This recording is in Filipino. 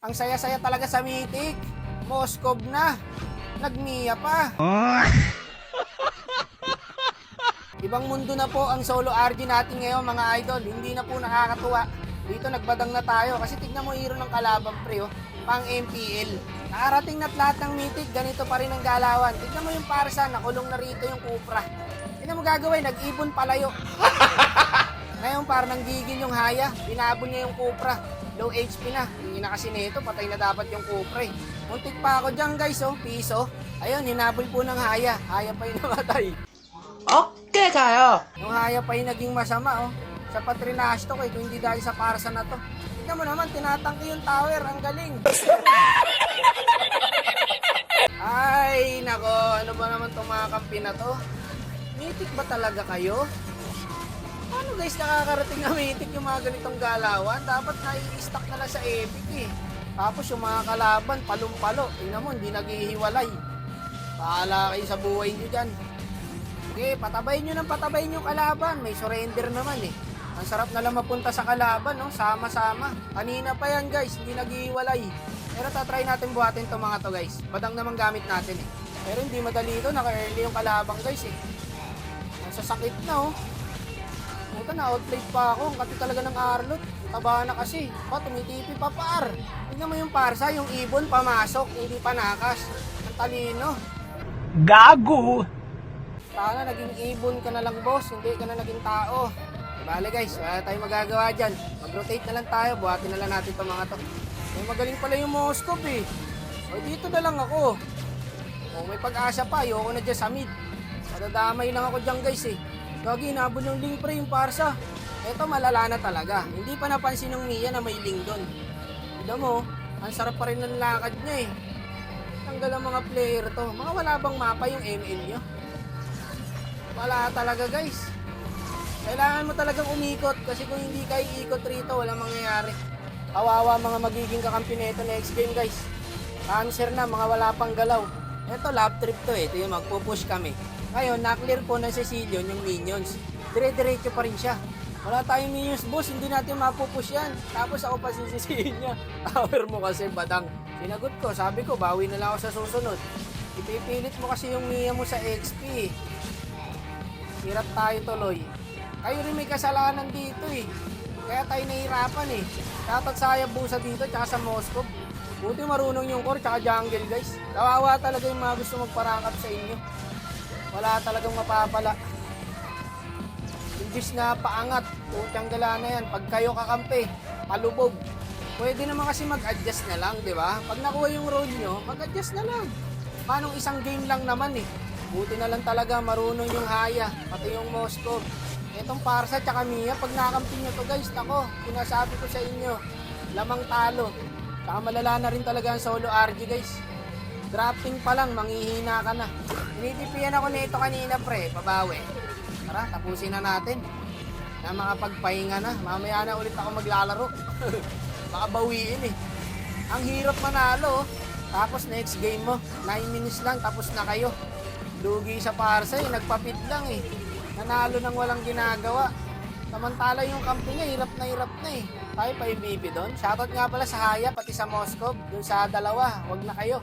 Ang saya-saya talaga sa Mythic. Moskov na. Nagmia pa. Ibang mundo na po ang solo RG natin ngayon mga idol. Hindi na po nakakatuwa. Dito nagbadang na tayo kasi tignan mo hero ng kalaban pre oh. Pang MPL. Nakarating na't lahat ng Mythic, ganito pa rin ang galawan. Tignan mo yung Parsa, nakulong na rito yung Cupra. Tignan mo gagawin, nag-ibon palayo. Ngayon parang nanggigil yung Haya, binabon niya yung Cupra. Low HP na, hindi na kasi nito, patay na dapat yung Cupra eh. Muntik pa ako dyan guys oh, piso. Ayun, hinabol po ng Haya, Haya pa yung namatay. Okay kayo. Yung Haya pa yung naging masama oh. Sa Patrinash to kung hindi dahil sa Parsa na to. Tignan mo naman, tinatangki yung tower, ang galing. Ay, nako, ano ba naman itong mga kampi na to? Mythic ba talaga kayo? Paano guys nakakarating na Mythic yung mga ganitong galawan? Dapat nai-stack na lang sa Epic eh. Tapos yung mga kalaban, palong-palo. Tingnan mo, hindi naghihiwalay. Paala kayo sa buhay nyo dyan. Okay, patabayin nyo ng patabayin yung kalaban. May surrender naman eh. Ang sarap na lang mapunta sa kalaban, no? Sama-sama. Kanina pa yan guys, hindi naghihiwalay. Pero tatry natin buhatin itong mga to guys. Badang naman gamit natin eh. Pero hindi madali ito, naka-early yung kalabang guys eh. Ang sasakit na oh. Puta na, outplayed pa ako. Ang kati talaga ng Arlot. Taba na kasi. Pa, tumitipi pa par. Tingnan mo yung Parsa, yung ibon pamasok, hindi pa nakas. Ang talino. Gago. Sana naging ibon ka na lang boss, hindi ka na naging tao. Bale guys, wala tayong magagawa dyan. Mag-rotate na lang tayo, buhatin na lang natin itong mga to. May magaling pala yung Moskov eh. O dito na lang ako. O may pag-asa pa, ayoko na dyan sa mid. Madadamay lang ako dyan guys eh. Gagi, nabon yung link pre yung Parsa. Eto malala na talaga. Hindi pa napansin ng Mia na may link doon. Tignan mo, ang sarap pa rin ng lakad niya eh. Tanggal ang mga player to. Mga wala bang mapa yung ML nyo? Wala talaga guys. Kailangan mo talagang umikot kasi kung hindi ka iikot rito, walang mangyayari. Kawawa mga magiging kakampi nito next game guys. Cancer na, mga wala pang galaw. Ito lap trip to eh, ito yung magpupush kami. Ngayon, na-clear po ng Cecilion yung minions. Dire-diretso pa rin siya. Wala tayong minions boss, hindi natin mapupush yan. Tapos ako pa sisisihin niya. Tower mo kasi badang. Sinagot ko, sabi ko, bawi na lang ako sa susunod. Ipipilit mo kasi yung Mia mo sa XP. Hirap tayo tuloy. Kayo rin may kasalanan dito eh. Kaya tayo nahihirapan eh. Dapat sa Hayabusa dito tsaka sa Moskov. Buti marunong yung core tsaka jungle guys. Kawawa talaga yung mga gusto magparangkap sa inyo. Wala talagang mapapala. Imbis na paangat, putang gala na yan. Pag kayo kakampi, palubog. Pwede naman kasi mag-adjust na lang, di ba? Pag nakuha yung role nyo, mag-adjust na lang. Manong isang game lang naman eh. Buti na lang talaga marunong yung Haya, pati yung Moskov. Etong Parsa tsaka Mia, pag nakampi nyo to guys, nako, sinasabi ko sa inyo, lamang talo. Tsaka malala na rin talaga ang solo RG guys. Drafting pa lang, manghihina ka na. Tinitipian ako nito kanina pre, pabawi. Tara, tapusin na natin. Na makapagpahinga na, mamaya na ulit ako maglalaro. Baka bawiin eh. Ang hirap manalo, tapos next game mo, 9 minutes lang, tapos na kayo. Lugi sa Parsa eh, nagpapit lang eh. Nanalo nang walang ginagawa. Samantala yung kampi niya, hirap na eh. Tayo pa yung BB doon. Shoutout nga pala sa Haya, pati sa Moskov. Doon sa dalawa, wag na kayo.